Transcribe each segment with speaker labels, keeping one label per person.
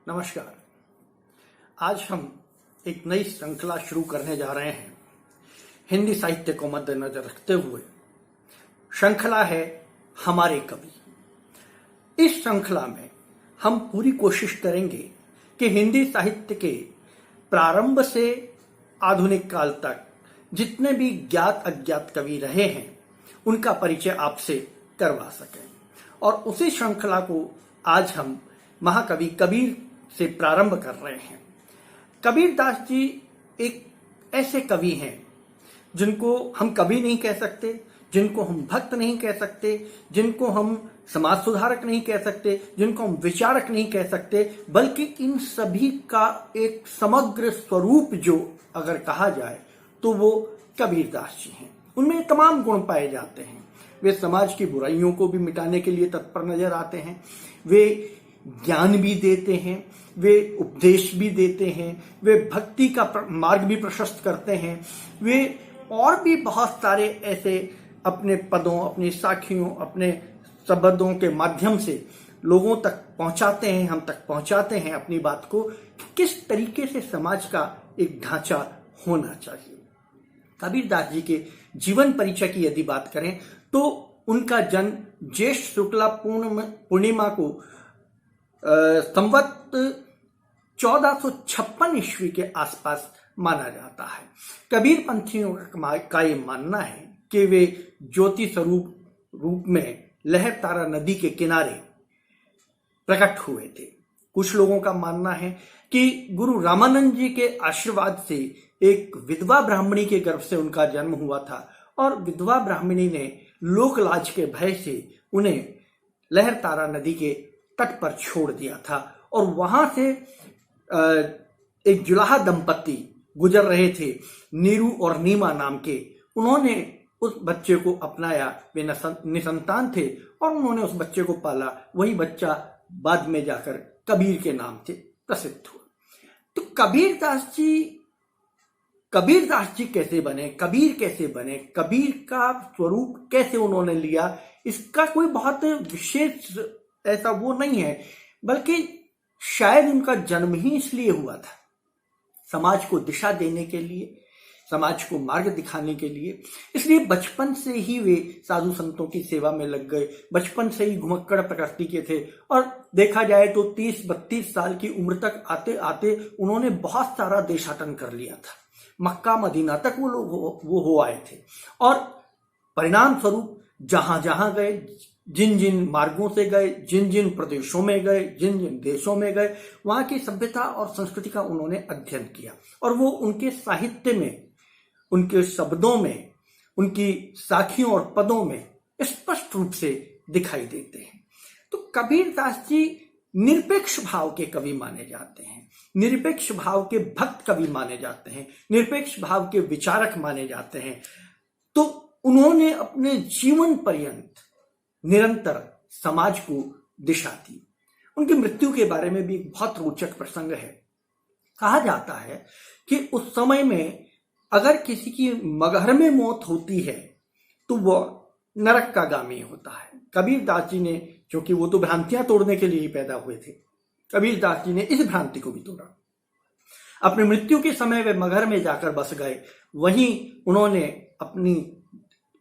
Speaker 1: नमस्कार। आज हम एक नई श्रृंखला शुरू करने जा रहे हैं हिंदी साहित्य को मद्देनजर रखते हुए। श्रृंखला है हमारे कवि। इस श्रृंखला में हम पूरी कोशिश करेंगे कि हिंदी साहित्य के प्रारंभ से आधुनिक काल तक जितने भी ज्ञात अज्ञात कवि रहे हैं उनका परिचय आपसे करवा सकें। और उसी श्रृंखला को आज हम महाकवि कबीर से प्रारंभ कर रहे हैं। कबीर दास जी एक ऐसे कवि हैं जिनको हम कवि नहीं कह सकते, जिनको हम भक्त नहीं कह सकते, जिनको हम समाज सुधारक नहीं कह सकते, जिनको हम विचारक नहीं कह सकते, बल्कि इन सभी का एक समग्र स्वरूप जो अगर कहा जाए तो वो कबीर दास जी हैं। उनमें तमाम गुण पाए जाते हैं। वे समाज की बुराइयों को भी मिटाने के लिए तत्पर नजर आते हैं। वे ज्ञान भी देते हैं, वे उपदेश भी देते हैं, वे भक्ति का मार्ग भी प्रशस्त करते हैं। वे और भी बहुत सारे ऐसे अपने पदों, अपनी साखियों, अपने शब्दों के माध्यम से लोगों तक पहुंचाते हैं, हम तक पहुंचाते हैं अपनी बात को, किस तरीके से समाज का एक ढांचा होना चाहिए। कबीर दास जी के जीवन परिचय की यदि बात करें तो उनका जन्म ज्येष्ठ शुक्ला पूर्णिमा को संवत 1456 ईस्वी के आसपास माना जाता है। कबीर पंथियों का ये मानना है कि वे ज्योति स्वरूप रूप में लहर तारा नदी के किनारे प्रकट हुए थे। कुछ लोगों का मानना है कि गुरु रामानंद जी के आशीर्वाद से एक विधवा ब्राह्मणी के गर्भ से उनका जन्म हुआ था और विधवा ब्राह्मणी ने लोक लाज के भय से उन्हें लहर तारा नदी के तट पर छोड़ दिया था और वहां से एक जुलाहा दंपत्ति गुजर रहे थे, नीरू और नीमा नाम के। उन्होंने उस बच्चे को अपनाया। वे निसंतान थे और उन्होंने उस बच्चे को पाला। वही बच्चा बाद में जाकर कबीर के नाम से प्रसिद्ध हुआ। तो कबीर दास जी कैसे बने, कबीर कैसे बने, कबीर का स्वरूप कैसे उन्होंने लिया, इसका कोई बहुत विशेष ऐसा वो नहीं है, बल्कि शायद उनका जन्म ही इसलिए हुआ था, समाज को दिशा देने के लिए, समाज को मार्ग दिखाने के लिए। इसलिए बचपन से ही वे साधु संतों की सेवा में लग गए। बचपन से ही घुमक्कड़ प्रकृति के थे और देखा जाए तो 30-32 साल की उम्र तक आते आते उन्होंने बहुत सारा देशाटन कर लिया था। मक्का मदीना तक वो लोग वो हो आए थे और परिणाम स्वरूप जहां जहां गए, जिन जिन मार्गों से गए, जिन जिन प्रदेशों में गए, जिन जिन देशों में गए, वहां की सभ्यता और संस्कृति का उन्होंने अध्ययन किया और वो उनके साहित्य में, उनके शब्दों में, उनकी साखियों और पदों में स्पष्ट रूप से दिखाई देते हैं। तो कबीर दास जी निरपेक्ष भाव के कवि माने जाते हैं, निरपेक्ष भाव के भक्त कवि माने जाते हैं, निरपेक्ष भाव के विचारक माने जाते हैं। तो उन्होंने अपने जीवन पर्यंत निरंतर समाज को दिशा दी। उनकी मृत्यु के बारे में भी एक बहुत रोचक प्रसंग है। कहा जाता है कि उस समय में अगर किसी की मगहर में मौत होती है तो वह नरक का गामी होता है। कबीर दास जी ने, क्योंकि वो तो भ्रांतियां तोड़ने के लिए ही पैदा हुए थे, कबीर दास जी ने इस भ्रांति को भी तोड़ा। अपनी मृत्यु के समय वे मगहर में जाकर बस गए। वहीं उन्होंने अपनी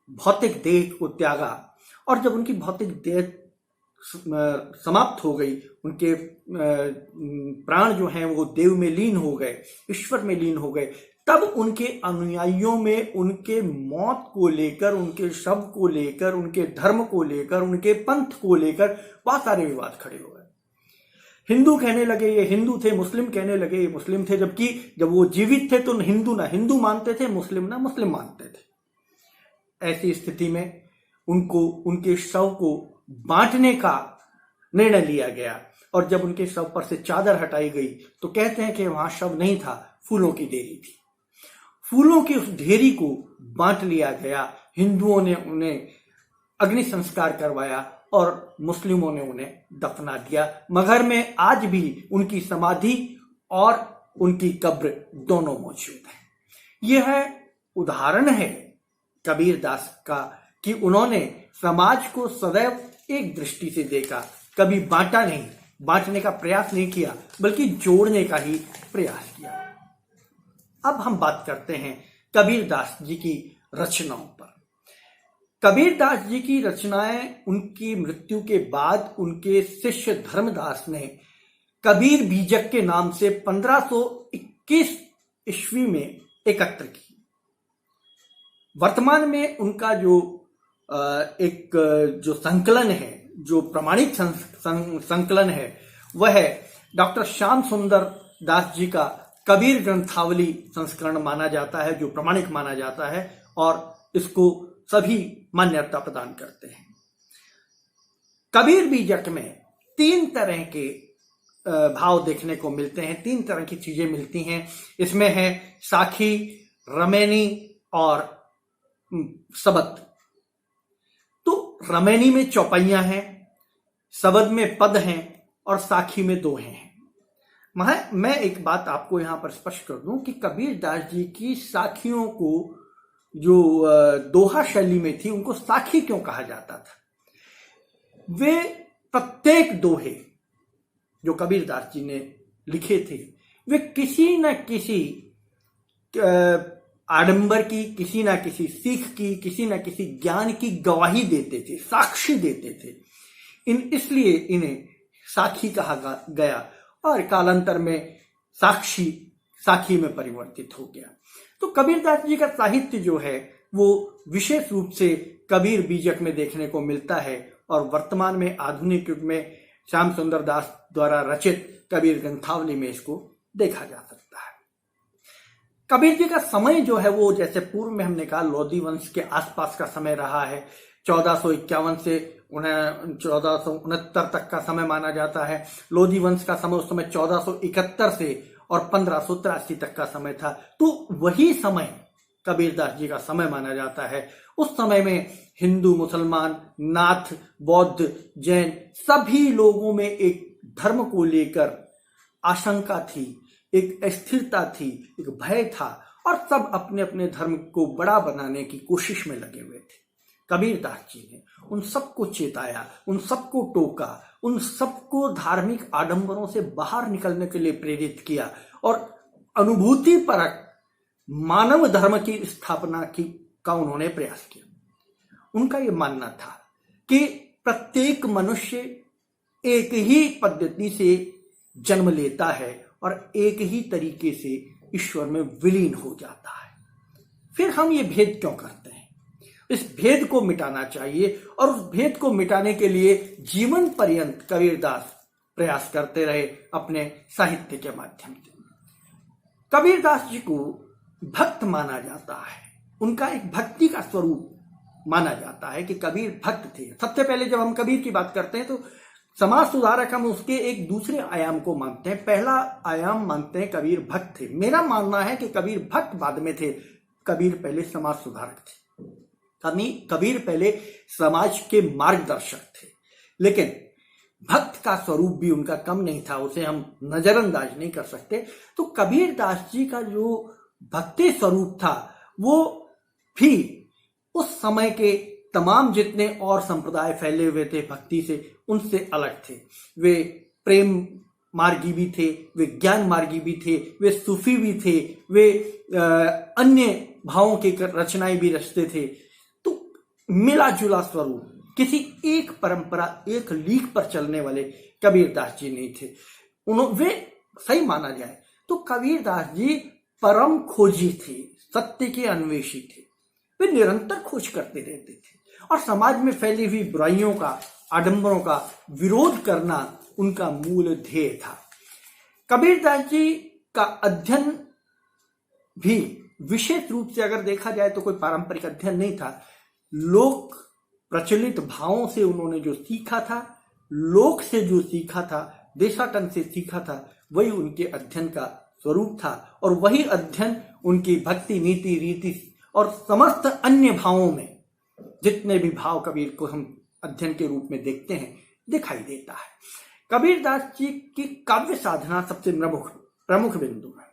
Speaker 1: भौतिक देह को त्यागा और जब उनकी भौतिक देह समाप्त हो गई, उनके प्राण जो हैं वो देव में लीन हो गए, ईश्वर में लीन हो गए, तब उनके अनुयायियों में उनके मौत को लेकर, उनके शव को लेकर, उनके धर्म को लेकर, उनके पंथ को लेकर बहुत सारे विवाद खड़े हो गए। हिंदू कहने लगे ये हिंदू थे, मुस्लिम कहने लगे ये मुस्लिम थे, जबकि जब वो जीवित थे तो हिंदू ना हिंदू मानते थे, मुस्लिम ना मुस्लिम मानते थे। ऐसी स्थिति में उनको, उनके शव को बांटने का निर्णय लिया गया और जब उनके शव पर से चादर हटाई गई तो कहते हैं कि वहां शव नहीं था, फूलों की ढेरी थी। फूलों की उस ढेरी को बांट लिया गया। हिंदुओं ने उन्हें अग्नि संस्कार करवाया और मुस्लिमों ने उन्हें दफना दिया। मगर में आज भी उनकी समाधि और उनकी कब्र दोनों मौजूद है। यह उदाहरण है कबीर दास का कि उन्होंने समाज को सदैव एक दृष्टि से देखा, कभी बांटा नहीं, बांटने का प्रयास नहीं किया, बल्कि जोड़ने का ही प्रयास किया। अब हम बात करते हैं कबीरदास जी की रचनाओं पर। कबीरदास जी की रचनाएं उनकी मृत्यु के बाद उनके शिष्य धर्मदास ने कबीर बीजक के नाम से 1521 ईस्वी में एकत्र की। वर्तमान में उनका जो संकलन है, जो प्रमाणित संकलन है, वह है डॉक्टर श्याम सुंदर दास जी का कबीर ग्रंथावली संस्करण माना जाता है, जो प्रमाणिक माना जाता है और इसको सभी मान्यता प्रदान करते हैं। कबीर बीजक में 3 तरह के भाव देखने को मिलते हैं, 3 तरह की चीजें मिलती हैं। इसमें है साखी, रमैनी और सबद। तो रमैनी में चौपाइयां हैं, सबद में पद हैं और साखी में दोहे हैं। मैं एक बात आपको यहां पर स्पष्ट कर दूं कि कबीरदास जी की साखियों को जो दोहा शैली में थी, उनको साखी क्यों कहा जाता था? वे प्रत्येक दोहे जो कबीरदास जी ने लिखे थे, वे किसी न किसी आडंबर की, किसी न किसी सीख की, किसी न किसी ज्ञान की गवाही देते थे, साक्षी देते थे। इसलिए इन्हें साखी कहा गया और कालांतर में साखी में परिवर्तित हो गया। तो कबीरदास जी का साहित्य जो है वो विशेष रूप से कबीर बीजक में देखने को मिलता है और वर्तमान में आधुनिक युग में श्याम सुंदर दास द्वारा रचित कबीर ग्रंथावली में इसको देखा जा सकता है। कबीर जी का समय जो है वो, जैसे पूर्व में हमने कहा, लोधी वंश के आसपास का समय रहा है। 1451 से 1469 तक का समय माना जाता है। लोधी वंश का समय उस समय 1471 से और 1583 तक का समय था। तो वही समय कबीरदास जी का समय माना जाता है। उस समय में हिंदू, मुसलमान, नाथ, बौद्ध, जैन सभी लोगों में एक धर्म को लेकर आशंका थी, एक अस्थिरता थी, एक भय था और सब अपने अपने धर्म को बड़ा बनाने की कोशिश में लगे हुए थे। कबीरदास जी ने उन सबको चेताया, उन सबको टोका, उन सबको धार्मिक आडंबरों से बाहर निकलने के लिए प्रेरित किया और अनुभूति परक मानव धर्म की स्थापना का उन्होंने प्रयास किया। उनका यह मानना था कि प्रत्येक मनुष्य एक ही पद्धति से जन्म लेता है और एक ही तरीके से ईश्वर में विलीन हो जाता है। फिर हम ये भेद क्यों करते हैं? इस भेद को मिटाना चाहिए और उस भेद को मिटाने के लिए जीवन पर्यंत कबीरदास प्रयास करते रहे अपने साहित्य के माध्यम से। कबीरदास जी को भक्त माना जाता है, उनका एक भक्ति का स्वरूप माना जाता है कि कबीर भक्त थे। सबसे पहले जब हम कबीर की बात करते हैं तो समाज सुधारक हम उसके एक दूसरे आयाम को मानते हैं। पहला आयाम मानते हैं कबीर भक्त थे। मेरा मानना है कि कबीर भक्त बाद में थे, कबीर पहले समाज सुधारक थे। कबीर पहले समाज के मार्गदर्शक थे, लेकिन भक्त का स्वरूप भी उनका कम नहीं था, उसे हम नजरअंदाज नहीं कर सकते। तो कबीरदास जी का जो भक्ति स्वरूप था वो भी उस समय के तमाम जितने और संप्रदाय फैले हुए थे भक्ति से, उनसे अलग थे। वे प्रेम मार्गी भी थे, वे ज्ञान मार्गी भी थे, वे सूफी भी थे, वे अन्य भावों की रचनाएं भी रचते थे। तो मिला जुला स्वरूप, किसी एक परंपरा, एक लीक पर चलने वाले कबीरदास जी नहीं थे। वे सही माना जाए तो कबीरदास जी परम खोजी थे, सत्य के अन्वेषी थे। वे निरंतर खोज करते रहते थे और समाज में फैली हुई बुराइयों का, आडंबरों का विरोध करना उनका मूल ध्येय था। कबीरदास जी का अध्ययन भी विशेष रूप से अगर देखा जाए तो कोई पारंपरिक अध्ययन नहीं था। लोक प्रचलित भावों से उन्होंने जो सीखा था, लोक से जो सीखा था, देशाटन से सीखा था, वही उनके अध्ययन का स्वरूप था और वही अध्ययन उनकी भक्ति, नीति, रीति और समस्त अन्य भावों में, जितने भी भाव कबीर को हम अध्ययन के रूप में देखते हैं, दिखाई देता है। कबीरदास जी की काव्य साधना सबसे प्रमुख बिंदु है।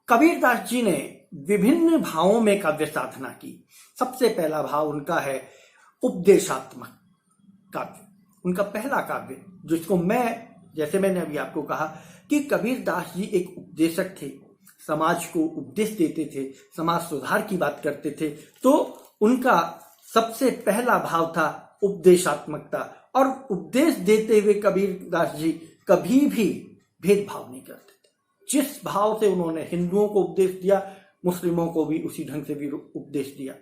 Speaker 1: कबीरदास जी ने विभिन्न भावों में काव्य साधना की। सबसे पहला भाव उनका है उपदेशात्मक काव्य। उनका पहला काव्य, जिसको जैसे मैंने अभी आपको कहा कि कबीर दास जी एक उपदेशक थे, समाज को उपदेश देते थे, समाज सुधार की बात करते थे, तो उनका सबसे पहला भाव था उपदेशात्मकता। और उपदेश देते हुए कबीर दास जी कभी भी भेदभाव नहीं करते थे। जिस भाव से उन्होंने हिंदुओं को उपदेश दिया, मुस्लिमों को भी उसी ढंग से भी उपदेश दिया।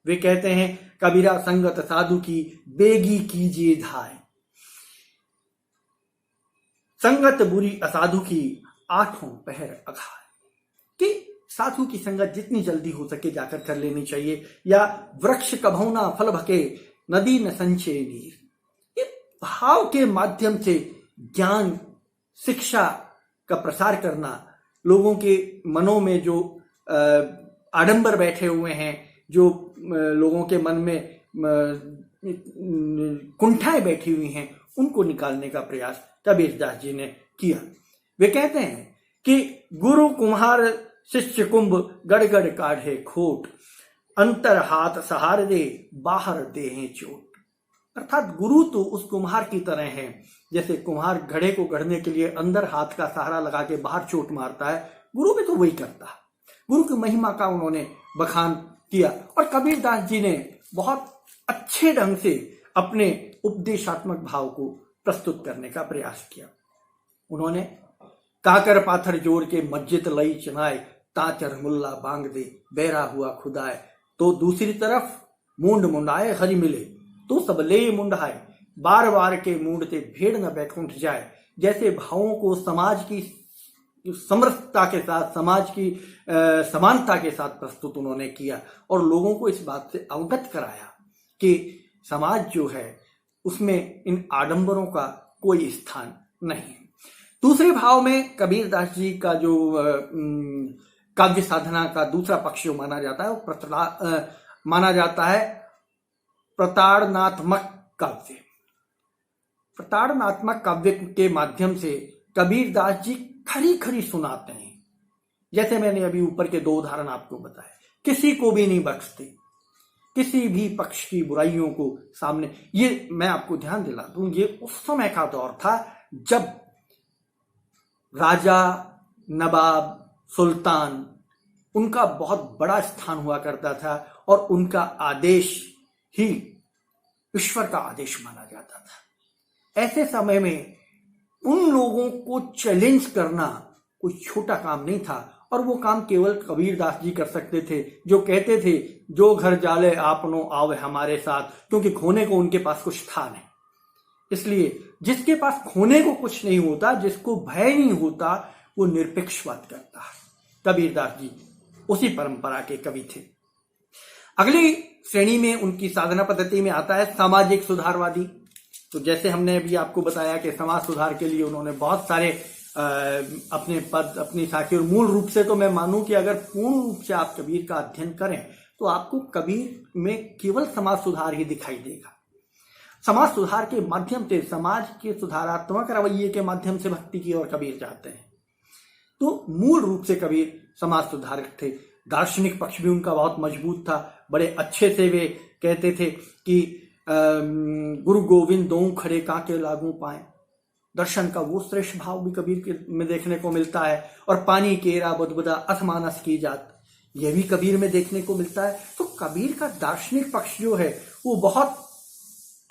Speaker 1: वे कहते हैं, कबीरा संगत साधु की बेगी कीजिए धाय, संगत बुरी असाधु की आठों पहर अघाय। कि साधु की संगत जितनी जल्दी हो सके जाकर कर लेनी चाहिए, या वृक्ष कभौ ना फल भके नदी न संचय नीर। ये भाव के माध्यम से ज्ञान शिक्षा का प्रसार करना, लोगों के मनों में जो आडंबर बैठे हुए हैं, जो लोगों के मन में कुंठाएं बैठी हुई हैं, उनको निकालने का प्रयास कबीर दास जी ने किया। वे कहते हैं कि गुरु कुम्हार शिष्य कुंभ गड़गड़ काढ़े खोट, अंतर हाथ सहार दे बाहर देहें चोट। अर्थात गुरु तो उस कुम्हार की तरह है, जैसे कुम्हार घड़े को गढ़ने के लिए अंदर हाथ का सहारा लगा के बाहर चोट मारता है, गुरु भी तो वही करता है। गुरु की महिमा का उन्होंने बखान किया और कबीर दास जी ने बहुत अच्छे ढंग से अपने उपदेशात्मक भाव को प्रस्तुत करने का प्रयास किया। उन्होंने काकर पाथर जोड़ के मस्जिद लई चनाए, ताचर मुल्ला बांग दे बैरा हुआ खुदाए, तो दूसरी तरफ मूंड मुंडाए हरि मिले तो सब ले मुंडाए, बार बार के मूंडते भेड़ न बैकुंठ जाए। जैसे भावों को समाज की समरसता के साथ, समाज की समानता के साथ प्रस्तुत उन्होंने किया और लोगों को इस बात से अवगत कराया कि समाज जो है उसमें इन आडंबरों का कोई स्थान नहीं है। दूसरे भाव में कबीर दास जी का जो काव्य साधना का दूसरा पक्ष जो माना जाता है वो माना जाता है प्रताड़नात्मक काव्य। प्रताड़नात्मक काव्य के माध्यम से कबीर दास जी खरी खरी सुनाते हैं। जैसे मैंने अभी ऊपर के 2 उदाहरण आपको बताए, किसी को भी नहीं बख्शते, किसी भी पक्ष की बुराइयों को सामने। ये मैं आपको ध्यान दिला दूं, ये उस समय का दौर था जब राजा, नवाब, सुल्तान, उनका बहुत बड़ा स्थान हुआ करता था और उनका आदेश ही ईश्वर का आदेश माना जाता था। ऐसे समय में उन लोगों को चैलेंज करना कोई छोटा काम नहीं था और वो काम केवल कबीर दास जी कर सकते थे, जो कहते थे जो घर जाले आपनो आवे हमारे साथ, क्योंकि खोने को उनके पास कुछ था नहीं। इसलिए जिसके पास खोने को कुछ नहीं होता, जिसको भय नहीं होता, वो निरपेक्षवाद करता है। कबीर दास जी उसी परंपरा के कवि थे। अगली श्रेणी में उनकी साधना पद्धति में आता है सामाजिक सुधारवादी। तो जैसे हमने अभी आपको बताया कि समाज सुधार के लिए उन्होंने बहुत सारे अपने पद, अपनी साखी, और मूल रूप से तो मैं मानूं कि अगर पूर्ण रूप से आप कबीर का अध्ययन करें तो आपको कबीर में केवल समाज सुधार ही दिखाई देगा। समाज सुधार के माध्यम से, समाज के सुधारात्मक रवैये के माध्यम से भक्ति की ओर कबीर जाते हैं। तो मूल रूप से कबीर समाज सुधारक थे। दार्शनिक पक्ष भी उनका बहुत मजबूत था। बड़े अच्छे से वे कहते थे कि गुरु गोविंद दो खड़े कांके लागू पाए। दर्शन का वो श्रेष्ठ भाव भी कबीर के में देखने को मिलता है। और पानी केरा बुदबुदा असमानस की जात, यह भी कबीर में देखने को मिलता है। तो कबीर का दार्शनिक पक्ष जो है वो बहुत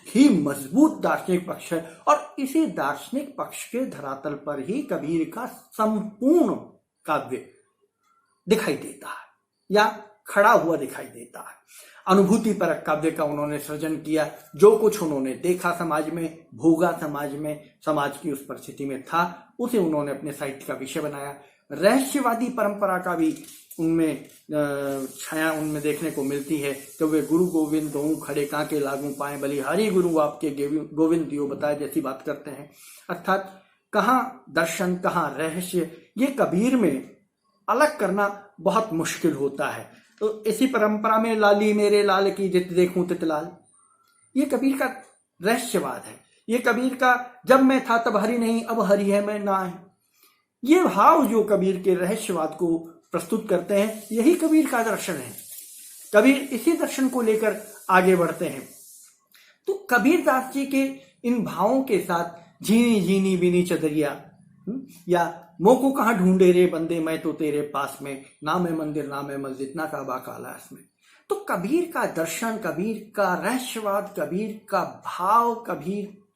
Speaker 1: ही मजबूत दार्शनिक पक्ष है और इसी दार्शनिक पक्ष के धरातल पर ही कबीर का संपूर्ण काव्य दिखाई देता है या खड़ा हुआ दिखाई देता है। अनुभूति परक काव्य का उन्होंने सृजन किया। जो कुछ उन्होंने देखा समाज में, भोगा समाज में, समाज की उस परिस्थिति में था, उसे उन्होंने अपने साहित्य का विषय बनाया। रहस्यवादी परंपरा का भी उनमें छाया उनमें देखने को मिलती है। तो वे गुरु गोविंद दो खड़े कांके लागू पाए, भली हरि गुरु आपके गोविंद दियो बताए जैसी बात करते हैं। अर्थात कहाँ दर्शन कहाँ रहस्य, ये कबीर में अलग करना बहुत मुश्किल होता है। तो इसी परंपरा में लाली मेरे लाल की जित देखूं तित लाल, ये कबीर का रहस्यवाद है। ये कबीर का जब मैं था तब हरि नहीं, अब हरि है मैं ना है। ये भाव जो कबीर के रहस्यवाद को प्रस्तुत करते हैं, यही कबीर का दर्शन है। कबीर इसी दर्शन को लेकर आगे बढ़ते हैं। तो कबीर दास जी के इन भावों के साथ झीनी झीनी बीनी चदरिया, या मोको कहाँ ढूंढे रे बंदे मैं तो तेरे पास में, नाम है मंदिर नाम है मस्जिद ना काबा कालास में। तो कबीर का दर्शन, कबीर का रहस्यवाद, कबीर का भाव,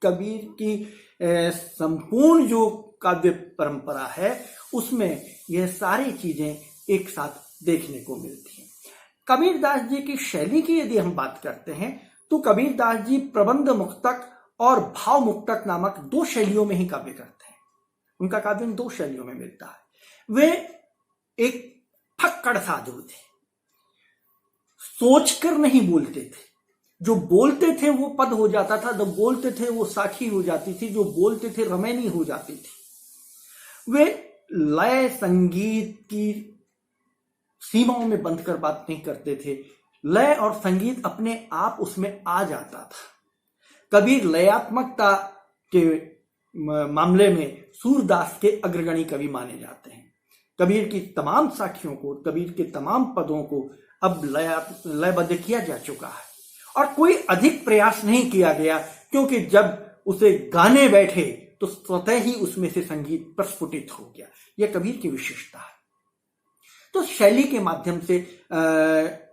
Speaker 1: कबीर की संपूर्ण जो काव्य परंपरा है उसमें यह सारी चीजें एक साथ देखने को मिलती हैं। कबीरदास जी की शैली की यदि हम बात करते हैं तो कबीरदास जी प्रबंध मुक्तक और भाव मुक्तक नामक दो शैलियों में ही काव्य करते हैं। उनका काव्य इन दो शैलियों में मिलता है। वे एक फक्कड़ साधु थे, सोचकर नहीं बोलते थे। जो बोलते थे वो पद हो जाता था, जो बोलते थे वो साखी हो जाती थी, जो बोलते थे रमैनी हो जाती थी। वे लय संगीत की सीमाओं में बंध कर बात नहीं करते थे। लय और संगीत अपने आप उसमें आ जाता था। कबीर लयात्मकता के मामले में सूरदास के अग्रगणी कवि माने जाते हैं। कबीर की तमाम साखियों को, कबीर के तमाम पदों को अब लयबद्ध किया जा चुका है और कोई अधिक प्रयास नहीं किया गया, क्योंकि जब उसे गाने बैठे तो स्वतः ही उसमें से संगीत प्रस्फुटित हो गया। यह कबीर की विशेषता है। तो शैली के माध्यम से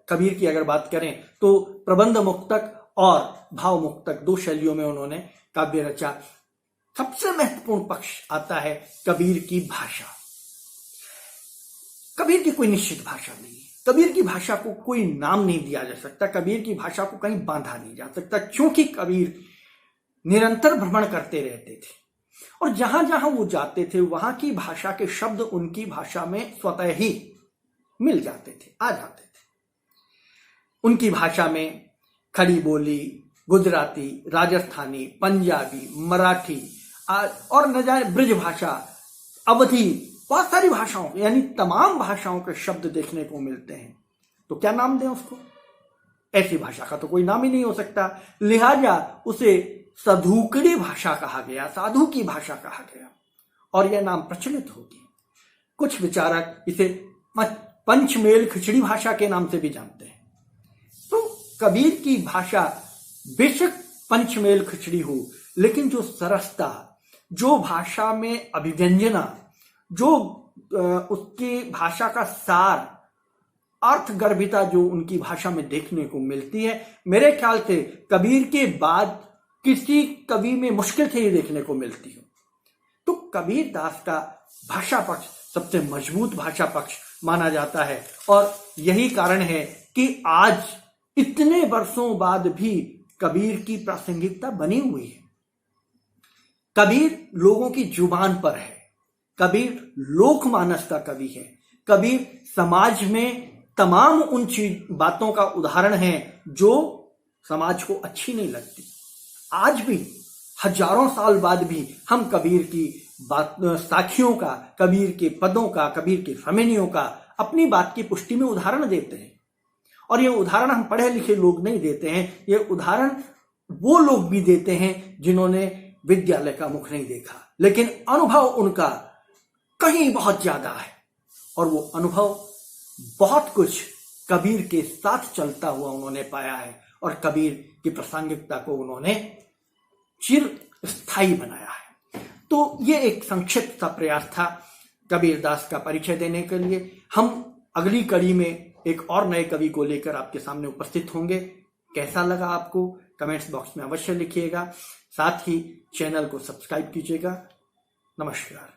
Speaker 1: कबीर की अगर बात करें तो प्रबंध मुक्तक और भाव मुक्तक दो शैलियों में उन्होंने काव्य रचा। सबसे महत्वपूर्ण पक्ष आता है कबीर की भाषा। कबीर की कोई निश्चित भाषा नहीं है। कबीर की भाषा को कोई नाम नहीं दिया जा सकता। कबीर की भाषा को कहीं बांधा नहीं जा सकता, क्योंकि कबीर निरंतर भ्रमण करते रहते थे और जहां जहां वो जाते थे वहां की भाषा के शब्द उनकी भाषा में स्वतः ही मिल जाते थे, आ जाते थे। उनकी भाषा में खड़ी बोली, गुजराती, राजस्थानी, पंजाबी, मराठी और न जाने ब्रज भाषा, अवधी, बहुत सारी भाषाओं, यानी तमाम भाषाओं के शब्द देखने को मिलते हैं। तो क्या नाम दें उसको? ऐसी भाषा का तो कोई नाम ही नहीं हो सकता। लिहाजा उसे सधूकड़ी भाषा कहा गया, साधु की भाषा कहा गया और यह नाम प्रचलित हो गया। कुछ विचारक इसे पंचमेल खिचड़ी भाषा के नाम से भी जानते हैं। तो कबीर की भाषा बेशक पंचमेल खिचड़ी हो, लेकिन जो सरसता, जो भाषा में अभिव्यंजना, जो उसकी भाषा का सार, अर्थगर्भिता जो उनकी भाषा में देखने को मिलती है, मेरे ख्याल से कबीर के बाद किसी कवि में मुश्किल से ही देखने को मिलती हो। तो कबीर दास का भाषा पक्ष सबसे मजबूत भाषा पक्ष माना जाता है और यही कारण है कि आज इतने वर्षों बाद भी कबीर की प्रासंगिकता बनी हुई है। कबीर लोगों की जुबान पर है। कबीर लोकमानस का कवि है। कबीर समाज में तमाम उन बातों का उदाहरण है जो समाज को अच्छी नहीं लगती। आज भी हजारों साल बाद भी हम कबीर की बात, साखियों का, कबीर के पदों का, कबीर के रमैनियों का अपनी बात की पुष्टि में उदाहरण देते हैं। और ये उदाहरण हम पढ़े लिखे लोग नहीं देते हैं, ये उदाहरण वो लोग भी देते हैं जिन्होंने विद्यालय का मुख नहीं देखा, लेकिन अनुभव उनका कहीं बहुत ज्यादा है और वो अनुभव बहुत कुछ कबीर के साथ चलता हुआ उन्होंने पाया है और कबीर की प्रासंगिकता को उन्होंने चिर स्थायी बनाया है। तो ये एक संक्षिप्त सा प्रयास था कबीर दास का परिचय देने के लिए। हम अगली कड़ी में एक और नए कवि को लेकर आपके सामने उपस्थित होंगे। कैसा लगा आपको कमेंट्स बॉक्स में अवश्य लिखिएगा। साथ ही चैनल को सब्सक्राइब कीजिएगा। नमस्कार।